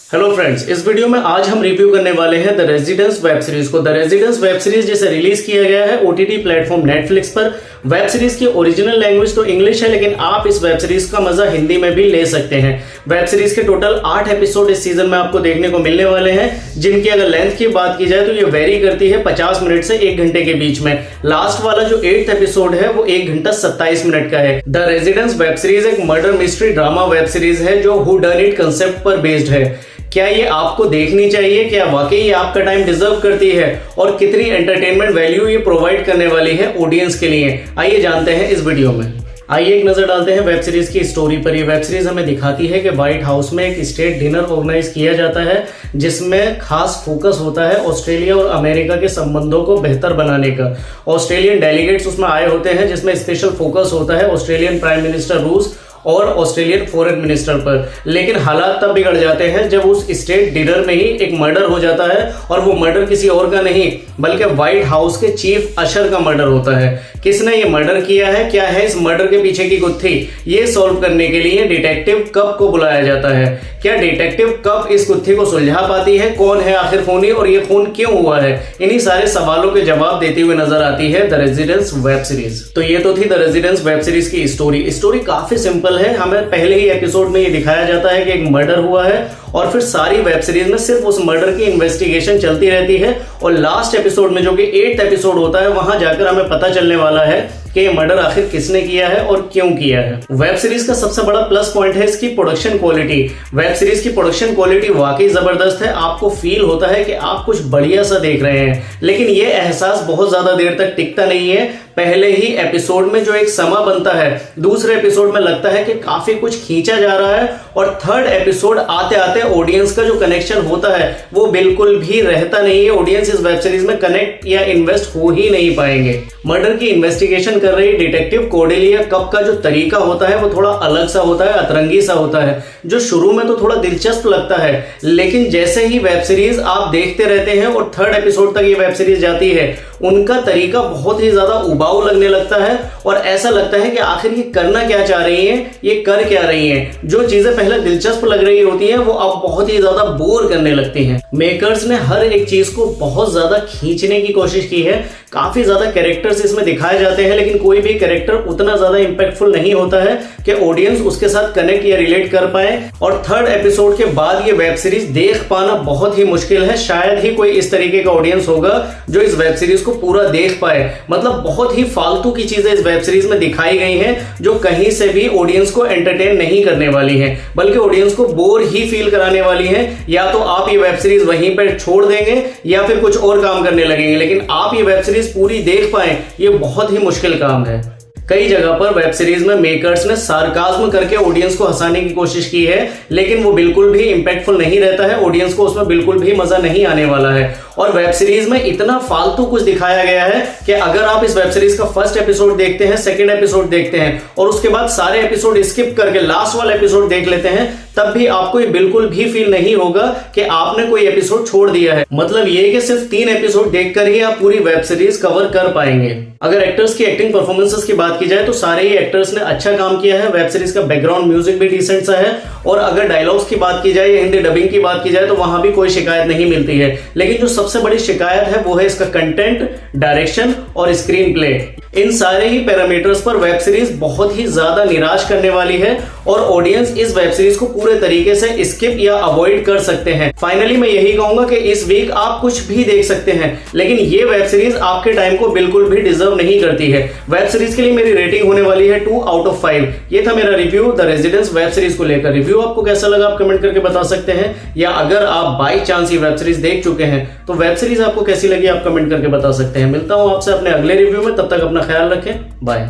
Hello friends, इस video में आज हम रिव्यू करने वाले हैं द रेजिडेंस वेब सीरीज को। द रेजिडेंस वेब सीरीज जिसे रिलीज किया गया है ओटीटी प्लेटफॉर्म नेटफ्लिक्स पर। वेब सीरीज की ओरिजिनल लैंग्वेज तो इंग्लिश है, लेकिन आप इस वेब सीरीज का मजा हिंदी में भी ले सकते हैं। वेब सीरीज के टोटल 8 एपिसोड इस सीजन में आपको देखने को मिलने वाले हैं, जिनकी अगर लेंथ की बात की जाए तो ये वेरी करती है 50 मिनट से 1 घंटे के बीच में। लास्ट वाला जो 8th एपिसोड है वो 1 घंटा 27 मिनट का है। द रेजिडेंस वेब सीरीज एक murder mystery drama web series है जो हू डन इट कंसेप्ट पर बेस्ड है। क्या ये आपको देखनी चाहिए? क्या वाकई ये आपका टाइम डिजर्व करती है? और कितनी एंटरटेनमेंट वैल्यू ये प्रोवाइड करने वाली है ऑडियंस के लिए, आइए जानते हैं इस वीडियो में। आइए एक नजर डालते हैं वेब सीरीज की स्टोरी पर। ये वेब सीरीज हमें दिखाती है कि व्हाइट हाउस में एक स्टेट डिनर ऑर्गेनाइज किया जाता है, जिसमें खास फोकस होता है ऑस्ट्रेलिया और अमेरिका के संबंधों को बेहतर बनाने का। ऑस्ट्रेलियन डेलीगेट्स उसमें आए होते हैं, जिसमें स्पेशल फोकस होता है ऑस्ट्रेलियन प्राइम मिनिस्टर रूस और ऑस्ट्रेलियन फॉरेन मिनिस्टर पर। लेकिन हालात तब बिगड़ जाते हैं जब उस स्टेट डिनर में ही एक मर्डर हो जाता है, और वो मर्डर किसी और का नहीं बल्कि व्हाइट हाउस के चीफ अशर का मर्डर होता है। किसने ये मर्डर किया है, क्या है इस मर्डर के पीछे की गुत्थी, ये सॉल्व करने के लिए डिटेक्टिव कब को बुलाया जाता है। क्या डिटेक्टिव कब इस गुत्थी को सुलझा पाती है? कौन है आखिर खूनी और ये खून क्यों हुआ है? इन्हीं सारे सवालों के जवाब देते हुए नजर आती है द रेजिडेंस वेब सीरीज। तो ये तो थी द रेजिडेंस वेब सीरीज की स्टोरी काफी सिंपल है। हमें पहले ही एपिसोड में ये दिखाया जाता है कि एक मर्डर हुआ है, और फिर सारी वेब सीरीज में सिर्फ उस मर्डर की इन्वेस्टिगेशन चलती रहती है। और लास्ट एपिसोड में, जो कि 8th एपिसोड होता है, वहां जाकर हमें पता चलने वाला है कि ये मर्डर आखिर किसने किया है और क्यों किया है। वेब सीरीज का सबसे बड़ा प्लस पॉइंट है इसकी प्रोडक्शन क्वालिटी। वेब सीरीज की प्रोडक्शन क्वालिटी वाकई जबरदस्त है। आपको फील होता है कि आप कुछ बढ़िया सा देख रहे हैं, लेकिन ये एहसास बहुत ज्यादा देर तक टिकता नहीं है। पहले ही एपिसोड में जो एक समा बनता है, दूसरे एपिसोड में लगता है कि काफी कुछ खींचा जा रहा है, और थर्ड एपिसोड आते आते ऑडियंस का जो कनेक्शन होता है वो बिल्कुल भी रहता नहीं है। ऑडियंस इस वेब सीरीज में कनेक्ट या इन्वेस्ट हो ही नहीं पाएंगे। मर्डर की इन्वेस्टिगेशन कर रही डिटेक्टिव कॉर्डेलिया कप का जो तरीका होता है वो थोड़ा अलग सा होता है, अतरंगी सा होता है, जो शुरू में तो थोड़ा दिलचस्प लगता है, लेकिन जैसे ही वेब सीरीज आप देखते रहते हैं और थर्ड एपिसोड तक ये वेब सीरीज जाती है, उनका तरीका बहुत ही ज्यादा उबाऊ लगने लगता है, और ऐसा लगता है कि आखिर ये करना क्या चाह रही हैं, ये कर क्या रही हैं। जो चीजें पहले दिलचस्प लग रही होती हैं वो अब बहुत ही ज्यादा बोर करने लगती हैं। मेकर्स ने हर एक चीज को बहुत ज्यादा खींचने की कोशिश की है। काफी ज्यादा कैरेक्टर्स इसमें दिखाए जाते हैं, लेकिन कोई भी कैरेक्टर उतना ज्यादा इंपैक्टफुल नहीं होता है कि ऑडियंस उसके साथ कनेक्ट या रिलेट कर पाए। और थर्ड एपिसोड के बाद ये वेब सीरीज देख पाना बहुत ही मुश्किल है। शायद ही कोई इस तरीके का ऑडियंस होगा जो इस वेब सीरीज को पूरा देख पाए। मतलब बहुत ही फालतू की चीजें इस वेब सीरीज में दिखाई गई हैं, जो कहीं से भी ऑडियंस को एंटरटेन नहीं करने वाली हैं, बल्कि ऑडियंस को बोर ही फील कराने वाली हैं। या तो आप ये वेब सीरीज वहीं पर छोड़ देंगे या फिर कुछ और काम करने लगेंगे, लेकिन आप ये वेब सीरीज पूरी देख पाए ये बहुत ही मुश्किल काम है। कई जगह पर वेब सीरीज में मेकर्स ने सार्काज्म करके ऑडियंस को हंसाने की कोशिश की है, लेकिन वो बिल्कुल भी इंपैक्टफुल नहीं रहता है। ऑडियंस को उसमें बिल्कुल भी मजा नहीं आने वाला है। और वेब सीरीज में इतना फालतू कुछ दिखाया गया है कि अगर आप इस वेब सीरीज का फर्स्ट एपिसोड देखते हैं, सेकंड एपिसोड देखते हैं, और उसके बाद सारे एपिसोड स्किप करके लास्ट वाला एपिसोड देख लेते हैं, तब भी आपको ये बिल्कुल भी फील नहीं होगा कि आपने कोई एपिसोड छोड़ दिया है। मतलब ये कि सिर्फ 3 एपिसोड देखकर ही आप पूरी वेब सीरीज कवर कर पाएंगे। अगर एक्टर्स की एक्टिंग परफॉर्मेंसेस की बात की जाए तो सारे ही एक्टर्स ने अच्छा काम किया है। वेब सीरीज का बैकग्राउंड म्यूजिक भी डिसेंट सा है, और अगर डायलॉग्स की बात की जाए या हिंदी डबिंग की बात की जाए तो वहां भी कोई शिकायत नहीं मिलती है। लेकिन जो सबसे बड़ी शिकायत है वो है इसका कंटेंट, डायरेक्शन और स्क्रीन प्ले। इन सारे ही पैरामीटर्स पर वेब सीरीज बहुत ही ज्यादा निराश करने वाली है, और ऑडियंस इस वेब सीरीज को पूरे तरीके से स्किप या अवॉइड कर सकते हैं। फाइनली मैं यही कहूंगा कि इस वीक आप कुछ भी देख सकते हैं, लेकिन ये वेब सीरीज आपके टाइम को बिल्कुल भी डिजर्व नहीं करती है। वेब सीरीज के लिए मेरी रेटिंग होने वाली है 2 out of 5। ये था मेरा review the residence web series को लेकर। रिव्यू आपको कैसा लगा आप कमेंट करके बता सकते हैं, या अगर आप बाई चांस ये वेब सीरीज देख चुके हैं तो वेब सीरीज आपको कैसी लगी आप कमेंट करके बता सकते हैं। मिलता हूं आपसे अपने अगले रिव्यू में, तब तक अपना ख्याल रखें, बाय।